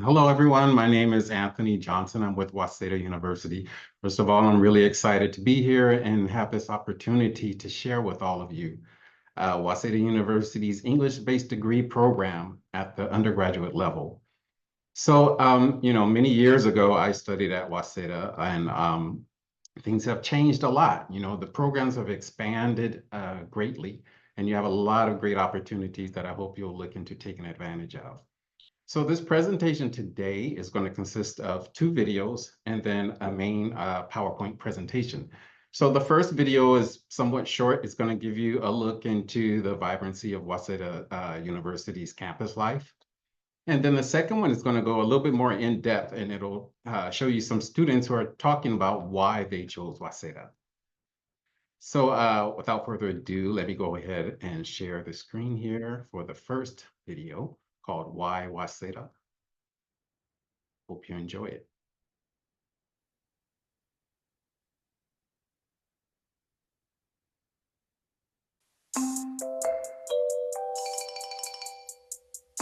Hello, everyone. My name is Anthony Johnson. I'm with Waseda University. First of all, I'm really excited to be here and have this opportunity to share with all of you Waseda University's English-based degree program at the undergraduate level. So, many years ago, I studied at Waseda, and things have changed a lot. The programs have expanded greatly, and you have a lot of great opportunities that I hope you'll look into taking advantage of. So this presentation today is going to consist of two videos and then a main PowerPoint presentation. So the first video is somewhat short. It's going to give you a look into the vibrancy of Waseda University's campus life. And then the second one is going to go a little bit more in depth, and it'll show you some students who are talking about why they chose Waseda. So without further ado, let me go ahead and share the screen here for the first video called Why Waseda. Hope you enjoy it.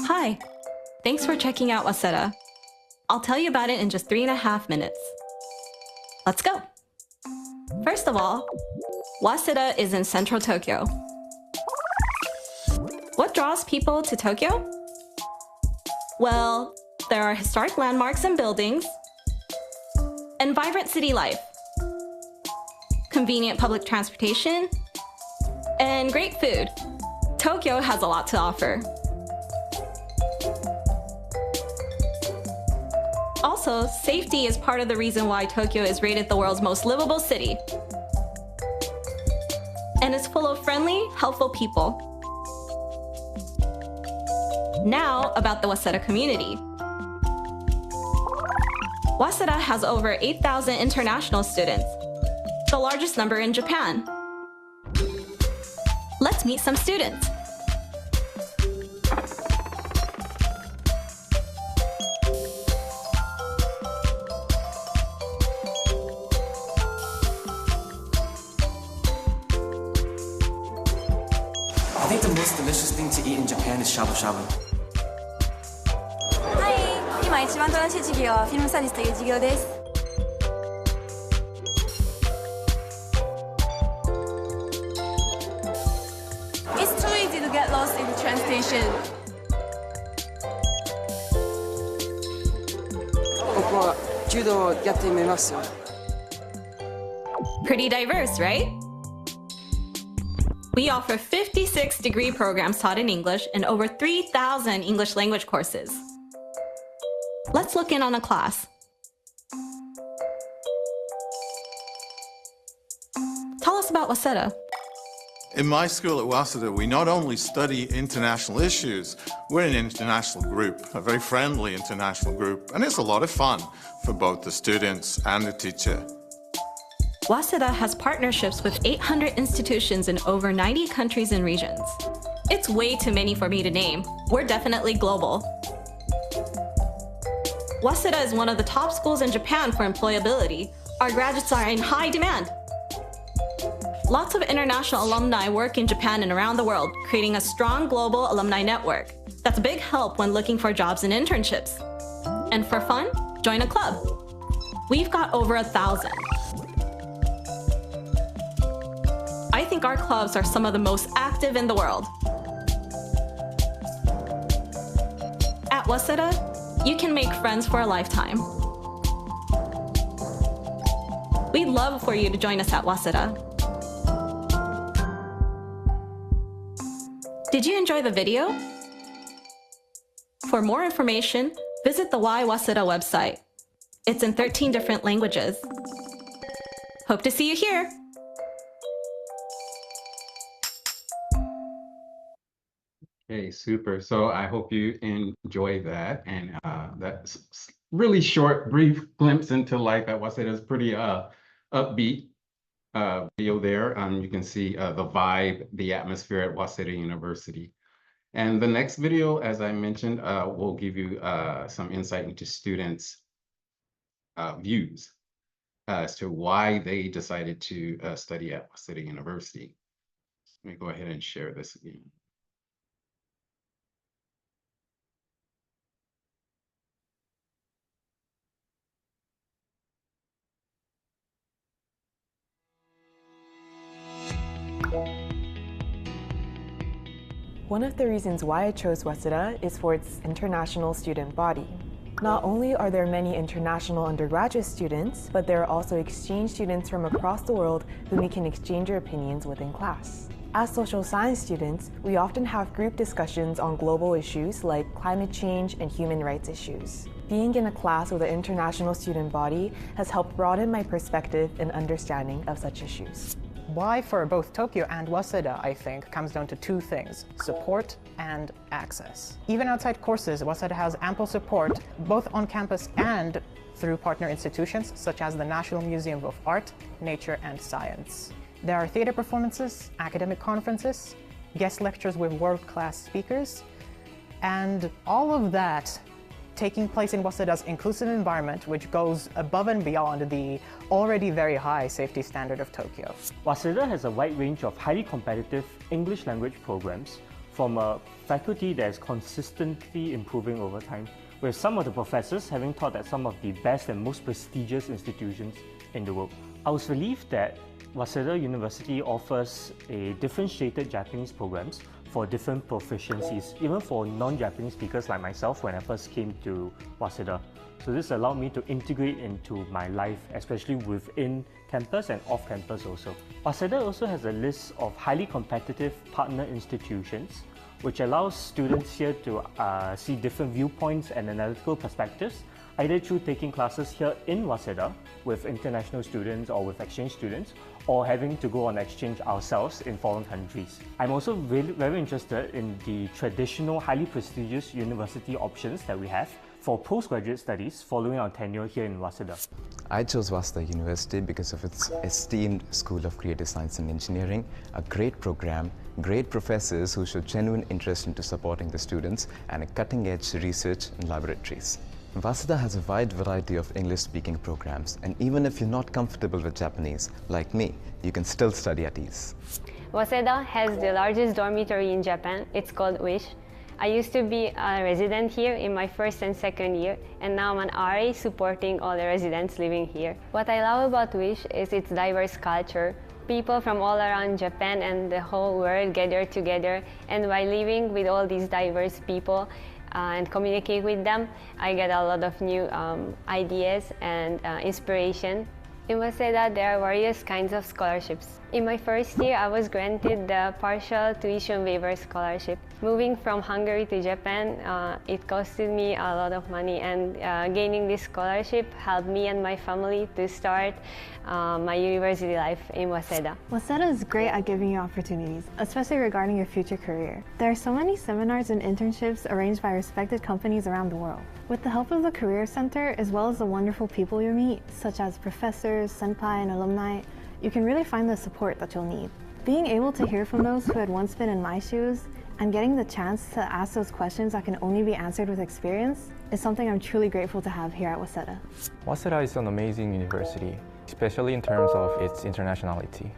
Hi, thanks for checking out Waseda. I'll tell you about it in just 3.5 minutes. Let's go. First of all, Waseda is in central Tokyo. What draws people to Tokyo? Well, there are historic landmarks and buildings, and vibrant city life, convenient public transportation, and great food. Tokyo has a lot to offer. Also, safety is part of the reason why Tokyo is rated the world's most livable city. And is full of friendly, helpful people. Now, about the Waseda community. Waseda has over 8,000 international students, the largest number in Japan. Let's meet some students. I think the most delicious thing to eat in Japan is shabu-shabu. はい、今一番楽しい授業はフィルムスタディスという授業です。It's too easy to get lost in the train station. 僕は柔道をやってみますよ。 Pretty diverse, right? We offer 56 degree programs taught in English and over 3,000 English language courses. Let's look in on a class. Tell us about Waseda. In my school at Waseda, we not only study international issues, we're an international group, a very friendly international group, and it's a lot of fun for both the students and the teacher. Waseda has partnerships with 800 institutions in over 90 countries and regions. It's way too many for me to name. We're definitely global. Waseda is one of the top schools in Japan for employability. Our graduates are in high demand. Lots of international alumni work in Japan and around the world, creating a strong global alumni network. That's a big help when looking for jobs and internships. And for fun, join a club. We've got over 1,000. I think our clubs are some of the most active in the world. At Waseda, you can make friends for a lifetime. We'd love for you to join us at Waseda. Did you enjoy the video? For more information, visit the Why Waseda website. It's in 13 different languages. Hope to see you here! Okay, super. So I hope you enjoy that. And that's really short, brief glimpse into life at Waseda. Is pretty upbeat video there. You can see the vibe, the atmosphere at Waseda University. And the next video, as I mentioned, will give you some insight into students' views as to why they decided to study at Waseda University. Let me go ahead and share this again. One of the reasons why I chose Waseda is for its international student body. Not only are there many international undergraduate students, but there are also exchange students from across the world whom we can exchange our opinions with in class. As social science students, we often have group discussions on global issues like climate change and human rights issues. Being in a class with an international student body has helped broaden my perspective and understanding of such issues. Why for both Tokyo and Waseda, I think, comes down to two things: support and access. Even outside courses, Waseda has ample support, both on campus and through partner institutions, such as the National Museum of Art, Nature, and Science. There are theater performances, academic conferences, guest lectures with world-class speakers, and all of that taking place in Waseda's inclusive environment, which goes above and beyond the already very high safety standard of Tokyo. Waseda has a wide range of highly competitive English language programs from a faculty that is consistently improving over time, with some of the professors having taught at some of the best and most prestigious institutions in the world. I was relieved that Waseda University offers a differentiated Japanese programs for different proficiencies, even for non-Japanese speakers like myself when I first came to Waseda. So this allowed me to integrate into my life, especially within campus and off campus also. Waseda also has a list of highly competitive partner institutions, which allows students here to see different viewpoints and analytical perspectives, either through taking classes here in Waseda with international students or with exchange students, or having to go on exchange ourselves in foreign countries. I'm also very interested in the traditional, highly prestigious university options that we have for postgraduate studies following our tenure here in Waseda. I chose Waseda University because of its esteemed School of Creative Science and Engineering, a great program, great professors who show genuine interest into supporting the students, and a cutting-edge research and laboratories. Waseda has a wide variety of English-speaking programs, and even if you're not comfortable with Japanese, like me, you can still study at ease. Waseda has the largest dormitory in Japan. It's called Wish. I used to be a resident here in my first and second year, and now I'm an RA supporting all the residents living here. What I love about Wish is its diverse culture. People from all around Japan and the whole world gather together, and by living with all these diverse people and communicate with them, I get a lot of new ideas and inspiration. In Waseda, there are various kinds of scholarships. In my first year, I was granted the partial tuition waiver scholarship. Moving from Hungary to Japan, it costed me a lot of money, and gaining this scholarship helped me and my family to start my university life in Waseda. Waseda is great at giving you opportunities, especially regarding your future career. There are so many seminars and internships arranged by respected companies around the world. With the help of the Career Center, as well as the wonderful people you meet, such as professors, senpai, and alumni, you can really find the support that you'll need. Being able to hear from those who had once been in my shoes and getting the chance to ask those questions that can only be answered with experience is something I'm truly grateful to have here at Waseda. Waseda is an amazing university, especially in terms of its internationality.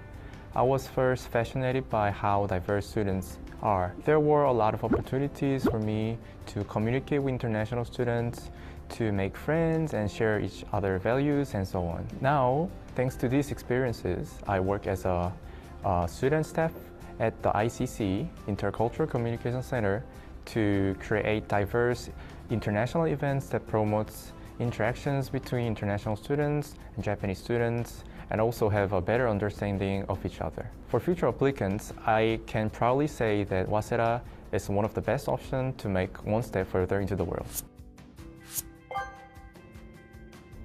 I was first fascinated by how diverse students are. There were a lot of opportunities for me to communicate with international students, to make friends and share each other's values and so on. Now, thanks to these experiences, I work as a student staff at the ICC, Intercultural Communication Center, to create diverse international events that promotes interactions between international students and Japanese students, and also have a better understanding of each other. For future applicants, I can proudly say that Waseda is one of the best options to make one step further into the world.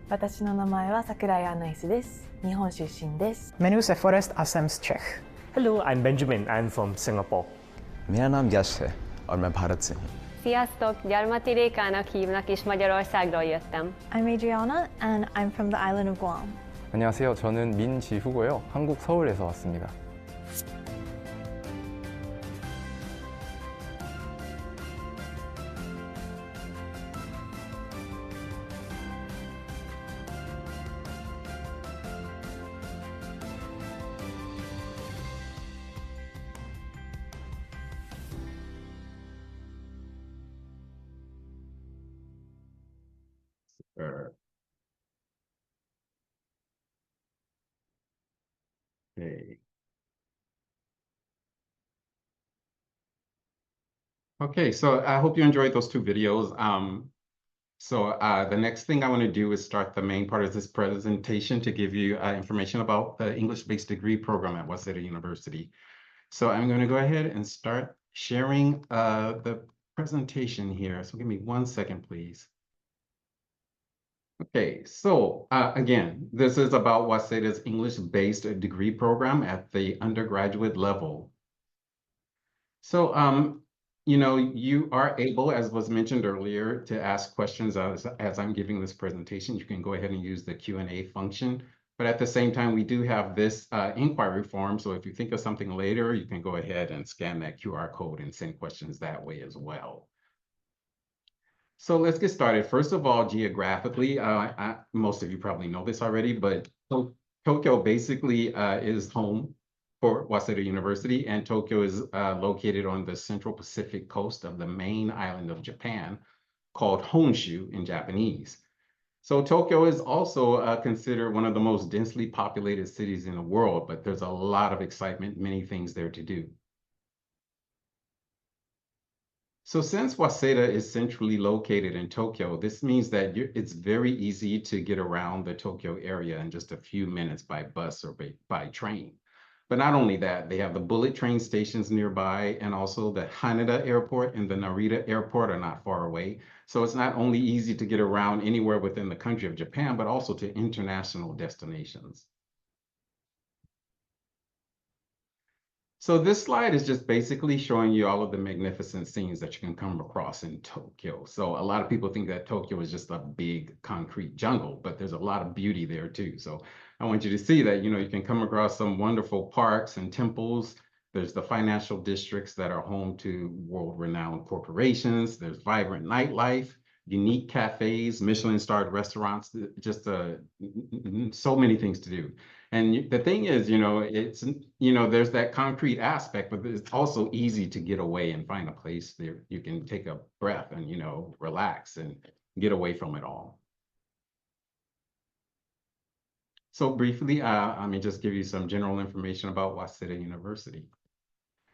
私の名前は桜井アナイスです。日本出身です。 Menu se forest asems Czech. Hello, I'm Benjamin. I'm from Singapore. मेरा नाम यश है और मैं भारत से हूँ. Sziasztok! Gyarmati Rékának hívnak, és Magyarországról jöttem. I'm Adriana, and I'm from the island of Guam. 안녕하세요. 저는 민지후고요. 한국 서울에서 왔습니다. Okay. Okay, so I hope you enjoyed those two videos. The next thing I want to do is start the main part of this presentation to give you information about the English-based degree program at Waseda University. So I'm going to go ahead and start sharing the presentation here. So give me 1 second, please. Okay, so again, this is about Waseda's English-based degree program at the undergraduate level. So, you are able, as was mentioned earlier, to ask questions as I'm giving this presentation. You can go ahead and use the Q&A function. But at the same time, we do have this inquiry form. So if you think of something later, you can go ahead and scan that QR code and send questions that way as well. So let's get started. First of all, geographically, most of you probably know this already, but Tokyo basically is home for Waseda University, and Tokyo is located on the central Pacific coast of the main island of Japan, called Honshu in Japanese. So Tokyo is also considered one of the most densely populated cities in the world, but there's a lot of excitement, many things there to do. So since Waseda is centrally located in Tokyo, this means that it's very easy to get around the Tokyo area in just a few minutes by bus or by train. But not only that, they have the bullet train stations nearby, and also the Haneda Airport and the Narita Airport are not far away. So it's not only easy to get around anywhere within the country of Japan, but also to international destinations. So this slide is just basically showing you all of the magnificent scenes that you can come across in Tokyo. So a lot of people think that Tokyo is just a big concrete jungle, but there's a lot of beauty there too. So I want you to see that, you can come across some wonderful parks and temples. There's the financial districts that are home to world-renowned corporations. There's vibrant nightlife, unique cafes, Michelin-starred restaurants, just so many things to do. And the thing is, it's, there's that concrete aspect, but it's also easy to get away and find a place there you can take a breath and, relax and get away from it all. So briefly, let me just give you some general information about Waseda University.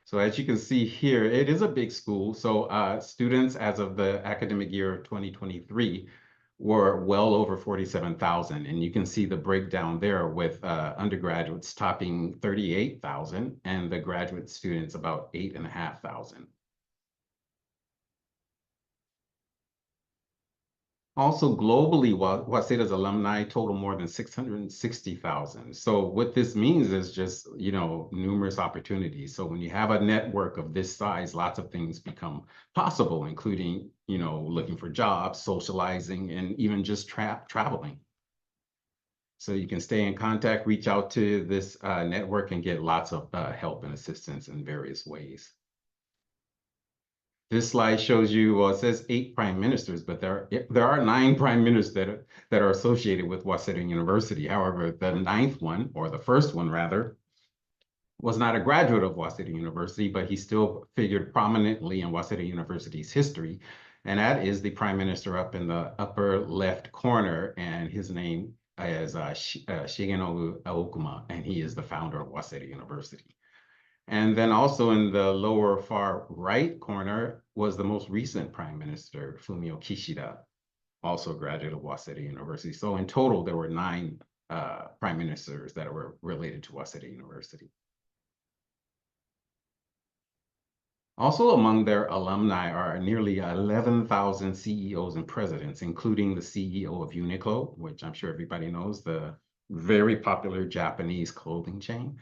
So as you can see here, it is a big school. So students as of the academic year of 2023 were well over 47,000. And you can see the breakdown there with undergraduates topping 38,000 and the graduate students about 8,500. Also globally, Waseda's alumni total more than 660,000. So what this means is just, numerous opportunities. So when you have a network of this size, lots of things become possible, including, looking for jobs, socializing, and even just traveling. So you can stay in contact, reach out to this network and get lots of help and assistance in various ways. This slide shows you, well, it says 8 prime ministers, but there are 9 prime ministers that are associated with Waseda University. However, the 9th one, or the first one rather, was not a graduate of Waseda University, but he still figured prominently in Waseda University's history. And that is the prime minister up in the upper left corner, and his name is Shigenobu Aokuma, and he is the founder of Waseda University. And then also in the lower far right corner was the most recent prime minister, Fumio Kishida, also a graduate of Waseda University. So in total, there were 9 prime ministers that were related to Waseda University. Also among their alumni are nearly 11,000 CEOs and presidents, including the CEO of Uniqlo, which I'm sure everybody knows, the very popular Japanese clothing chain,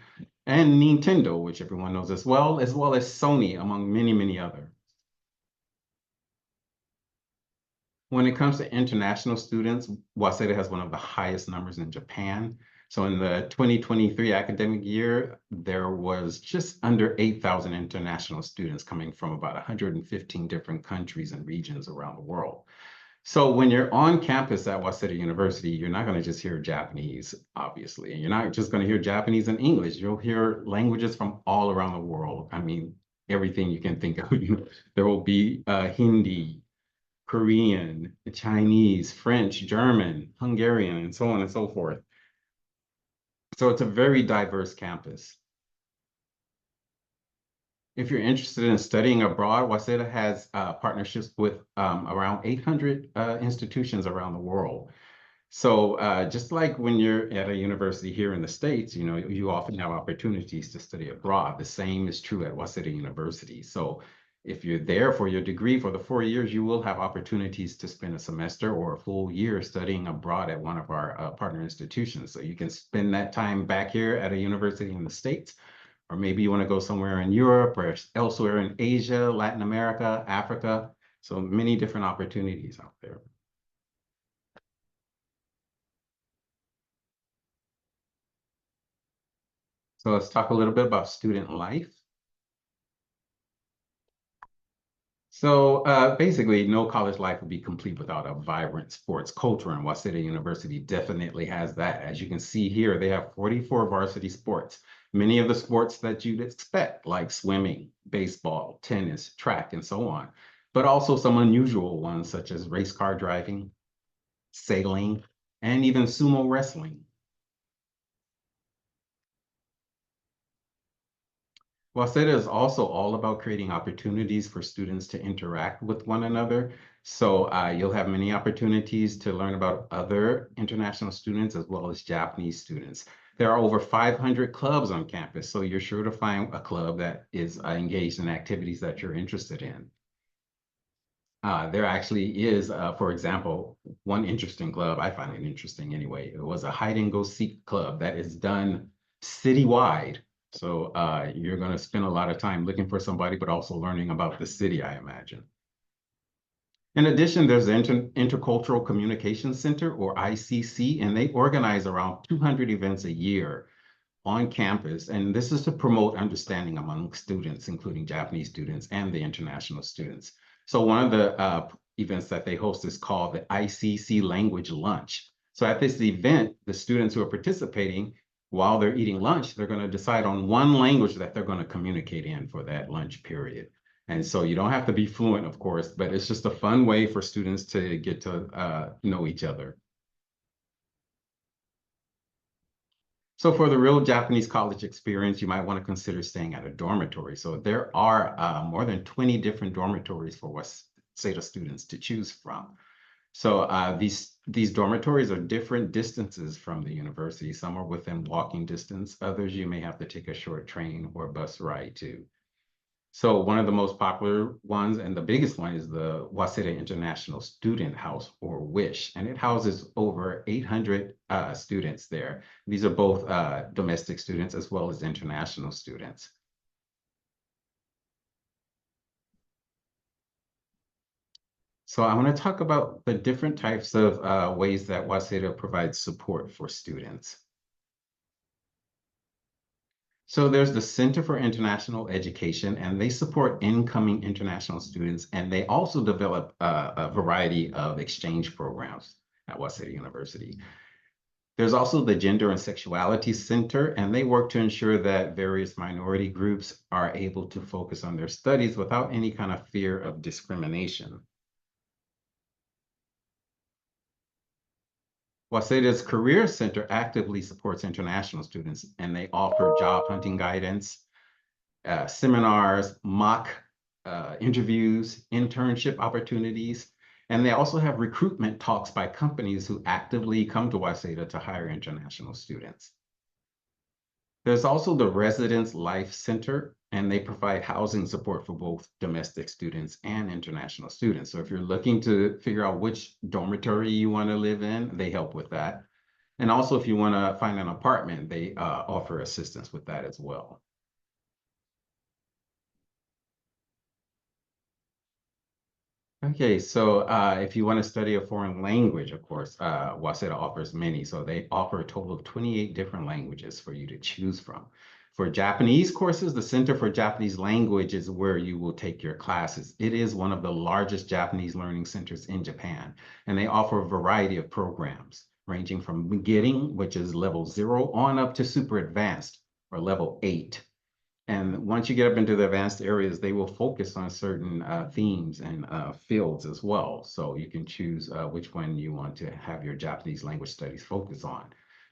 and Nintendo, which everyone knows as well as Sony, among many, many others. When it comes to international students, Waseda has one of the highest numbers in Japan. So in the 2023 academic year, there was just under 8,000 international students coming from about 115 different countries and regions around the world. So when you're on campus at Waseda University, you're not going to just hear Japanese, obviously, and you're not just going to hear Japanese and English. You'll hear languages from all around the world. I mean, everything you can think of. There will be Hindi, Korean, Chinese, French, German, Hungarian, and so on and so forth. So it's a very diverse campus. If you're interested in studying abroad, Waseda has partnerships with around 800 institutions around the world. So just like when you're at a university here in the States, you know, you often have opportunities to study abroad. The same is true at Waseda University. So if you're there for your degree for the 4 years, you will have opportunities to spend a semester or a full year studying abroad at one of our partner institutions. So you can spend that time back here at a university in the States, or maybe you want to go somewhere in Europe or elsewhere in Asia, Latin America, Africa. So many different opportunities out there. So let's talk a little bit about student life. So basically, no college life would be complete without a vibrant sports culture, and Waseda University definitely has that. As you can see here, they have 44 varsity sports, many of the sports that you'd expect, like swimming, baseball, tennis, track, and so on, but also some unusual ones such as race car driving, sailing, and even sumo wrestling. Waseda is also all about creating opportunities for students to interact with one another. So you'll have many opportunities to learn about other international students as well as Japanese students. There are over 500 clubs on campus, so you're sure to find a club that is engaged in activities that you're interested in. There actually is, for example, one interesting club, I find it interesting anyway. It was a hide and go seek club that is done citywide. So you're going to spend a lot of time looking for somebody, but also learning about the city, I imagine. In addition, there's the Intercultural Communication Center, or ICC, and they organize around 200 events a year on campus. And this is to promote understanding among students, including Japanese students and the international students. So one of the events that they host is called the ICC Language Lunch. So at this event, the students who are participating, while they're eating lunch, they're going to decide on one language that they're going to communicate in for that lunch period. And so you don't have to be fluent, of course, but it's just a fun way for students to get to know each other. So for the real Japanese college experience, you might want to consider staying at a dormitory. So there are more than 20 different dormitories for Waseda students to choose from. So these dormitories are different distances from the university. Some are within walking distance. Others you may have to take a short train or bus ride to. So one of the most popular ones and the biggest one is the Waseda International Student House, or WISH, and it houses over 800 students there. These are both domestic students as well as international students. So I want to talk about the different types of ways that Waseda provides support for students. So there's the Center for International Education, and they support incoming international students, and they also develop a variety of exchange programs at Waseda University. There's also the Gender and Sexuality Center, and they work to ensure that various minority groups are able to focus on their studies without any kind of fear of discrimination. Waseda's Career Center actively supports international students, and they offer job hunting guidance, seminars, mock interviews, internship opportunities, and they also have recruitment talks by companies who actively come to Waseda to hire international students. There's also the Residence Life Center, and they provide housing support for both domestic students and international students. So if you're looking to figure out which dormitory you want to live in, they help with that. And also if you want to find an apartment, they offer assistance with that as well. Okay, so if you want to study a foreign language, of course, Waseda offers many. So they offer a total of 28 different languages for you to choose from. For Japanese courses, the Center for Japanese Language is where you will take your classes. It is one of the largest Japanese learning centers in Japan, and they offer a variety of programs ranging from beginning, which is level 0, on up to super advanced, or level 8. And once you get up into the advanced areas, they will focus on certain themes and fields as well. So you can choose which one you want to have your Japanese language studies focus on.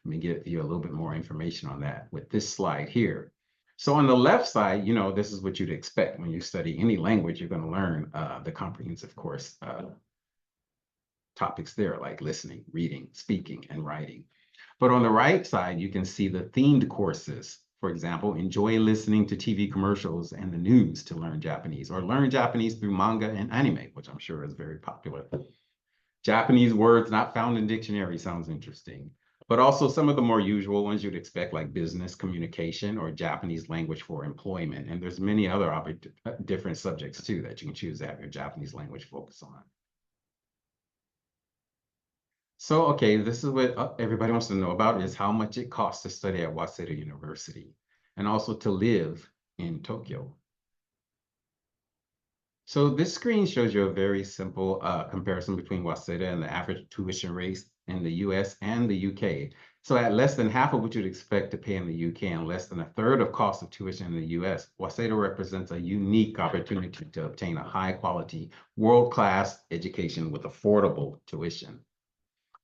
Let me give you a little bit more information on that with this slide here. So on the left side, this is what you'd expect when you study any language. You're going to learn the comprehensive course topics there, like listening, reading, speaking, and writing. But on the right side, you can see the themed courses. For example, enjoy listening to TV commercials and the news to learn Japanese, or learn Japanese through manga and anime, which I'm sure is very popular. Japanese words not found in dictionary sounds interesting. But also some of the more usual ones you'd expect, like business communication or Japanese language for employment. And there's many other different subjects too that you can choose to have your Japanese language focus on. So, okay, this is what everybody wants to know about, is how much it costs to study at Waseda University and also to live in Tokyo. So this screen shows you a very simple comparison between Waseda and the average tuition rates in the US and the UK. So at less than half of what you'd expect to pay in the UK and less than a third of cost of tuition in the US, Waseda represents a unique opportunity to obtain a high quality, world-class education with affordable tuition.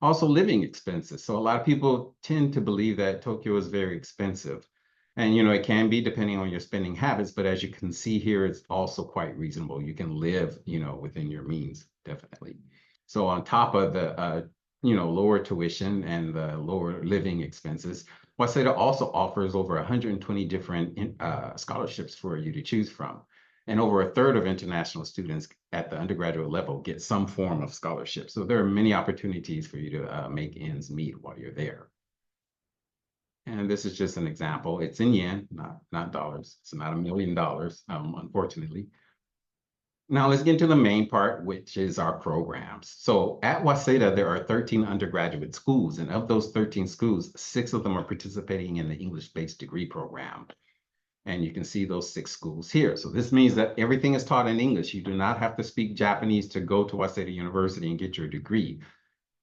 Also, living expenses. So a lot of people tend to believe that Tokyo is very expensive. And, it can be depending on your spending habits, but as you can see here, it's also quite reasonable. You can live, within your means, definitely. So on top of the, lower tuition and the lower living expenses, Waseda also offers over 120 different scholarships for you to choose from. And over a third of international students at the undergraduate level get some form of scholarship. So there are many opportunities for you to make ends meet while you're there. And this is just an example. It's in yen, not dollars. It's not $1 million, unfortunately. Now let's get into the main part, which is our programs. So at Waseda, there are 13 undergraduate schools, and of those 13 schools, 6 of them are participating in the English-based degree program. And you can see those 6 schools here. So this means that everything is taught in English. You do not have to speak Japanese to go to Waseda University and get your degree.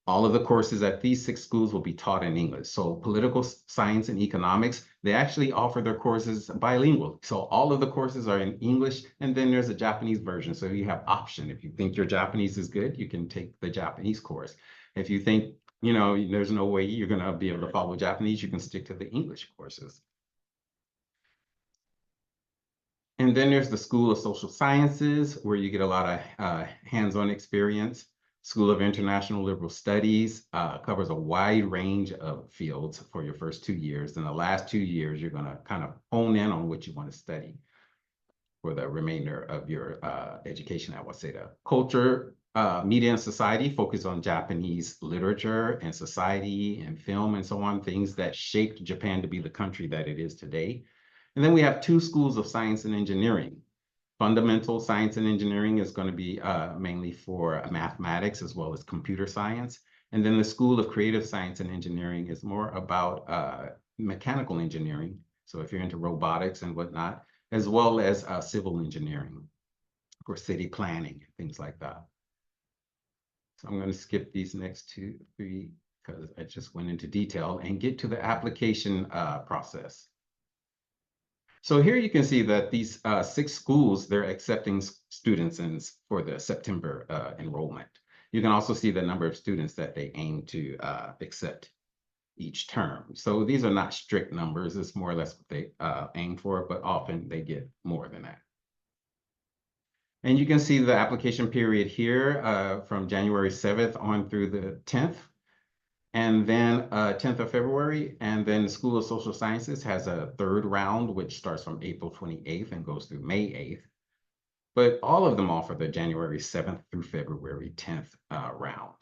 All of the courses at these 6 schools will be taught in English. So political science and economics, they actually offer their courses bilingual. So all of the courses are in English, and then there's a Japanese version. So you have option. If you think your Japanese is good, you can take the Japanese course. If you think, there's no way you're going to be able to follow Japanese, you can stick to the English courses. And then there's the School of Social Sciences, where you get a lot of hands-on experience. School of International Liberal Studies covers a wide range of fields for your first 2 years. In the last 2 years, you're going to kind of hone in on what you want to study for the remainder of your education at Waseda. Culture, media, and society focus on Japanese literature and society and film and so on, things that shaped Japan to be the country that it is today. And then we have 2 schools of science and engineering. Fundamental science and engineering is going to be mainly for mathematics as well as computer science. And then the School of Creative Science and Engineering is more about mechanical engineering. So if you're into robotics and whatnot, as well as civil engineering for city planning, things like that. So I'm going to skip these next 2, 3, because I just went into detail, and get to the application process. So here you can see that these 6 schools, they're accepting students for the September enrollment. You can also see the number of students that they aim to accept each term. So these are not strict numbers. It's more or less what they aim for, but often they get more than that. And you can see the application period here from January 7th on through the 10th. And then 10th of February, and then the School of Social Sciences has a 3rd round, which starts from April 28th and goes through May 8th. But all of them offer the January 7th through February 10th round.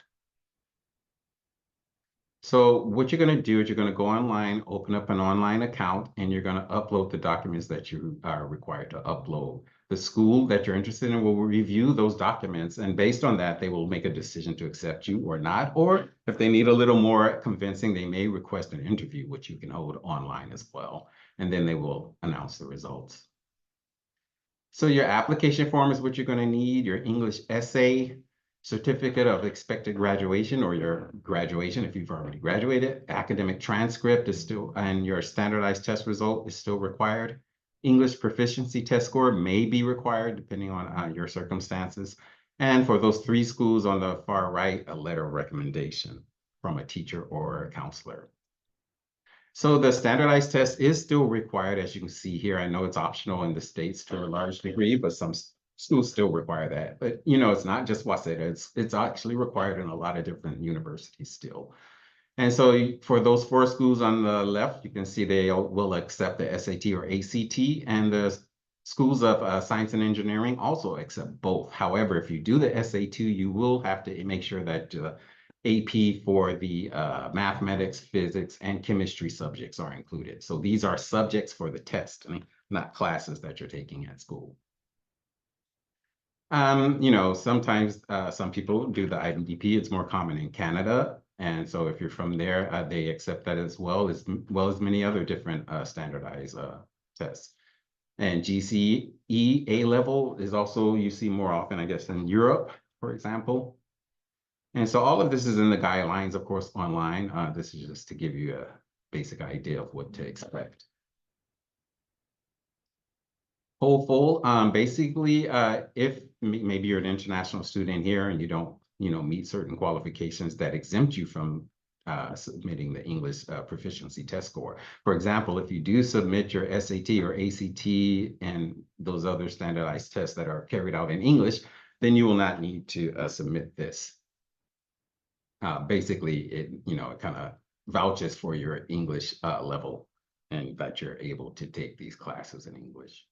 So what you're going to do is you're going to go online, open up an online account, and you're going to upload the documents that you are required to upload. The school that you're interested in will review those documents, and based on that, they will make a decision to accept you or not. Or if they need a little more convincing, they may request an interview, which you can hold online as well. And then they will announce the results. So your application form is what you're going to need, your English essay, certificate of expected graduation or your graduation if you've already graduated, academic transcript is still, and your standardized test result is still required. English proficiency test score may be required depending on your circumstances. And for those 3 schools on the far right, a letter of recommendation from a teacher or a counselor. So the standardized test is still required, as you can see here. I know it's optional in the States to a large degree, but some schools still require that. But it's not just Waseda, it's actually required in a lot of different universities still. And so for those 4 schools on the left, you can see they will accept the SAT or ACT, and the schools of science and engineering also accept both. However, if you do the SAT, you will have to make sure that AP for the mathematics, physics, and chemistry subjects are included. So these are subjects for the test, not classes that you're taking at school. Sometimes some people do the IBDP. It's more common in Canada. And so if you're from there, they accept that as well as many other different standardized tests. And GCE A level is also, you see more often, I guess, in Europe, for example. And so all of this is in the guidelines, of course, online. This is just to give you a basic idea of what to expect. Hopeful, basically, if maybe you're an international student here and you don't, meet certain qualifications that exempt you from submitting the English proficiency test score. For example, if you do submit your SAT or ACT and those other standardized tests that are carried out in English, then you will not need to submit this. Basically, it kind of vouches for your English level and that you're able to take these classes in English.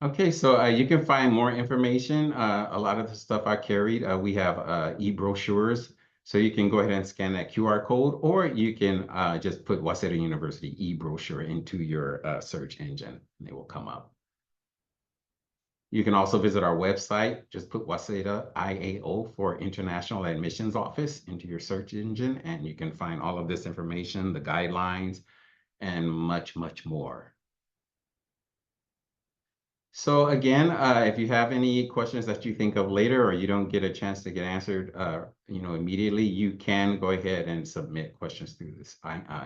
Okay, so you can find more information. A lot of the stuff I carried, we have e-brochures. So you can go ahead and scan that QR code, or you can just put Waseda University e-brochure into your search engine, and it will come up. You can also visit our website. Just put Waseda IAO for International Admissions Office into your search engine, and you can find all of this information, the guidelines, and much, much more. So again, if you have any questions that you think of later or you don't get a chance to get answered, immediately, you can go ahead and submit questions through this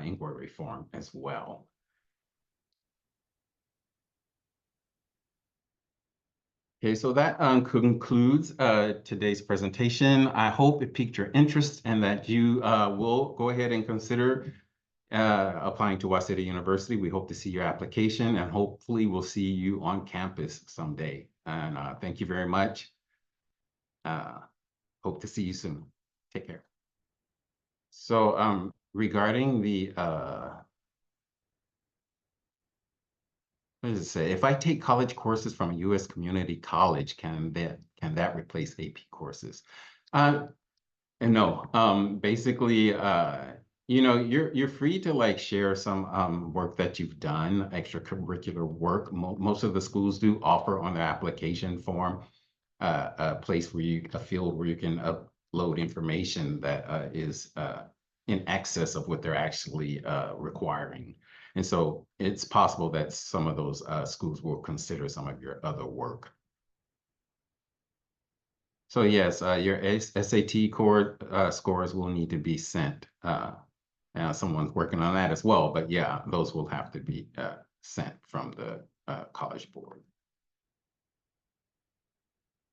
inquiry form as well. Okay, so that concludes today's presentation. I hope it piqued your interest and that you will go ahead and consider applying to Waseda University. We hope to see your application, and hopefully we'll see you on campus someday. And thank you very much. Hope to see you soon. Take care. So regarding the, what does it say? If I take college courses from a U.S. community college, can that replace AP courses? And no, basically, you're free to share some work that you've done, extracurricular work. Most of the schools do offer on their application form a field where you can upload information that is in excess of what they're actually requiring. And so it's possible that some of those schools will consider some of your other work. So yes, your SAT scores will need to be sent. Someone's working on that as well, but yeah, those will have to be sent from the College Board.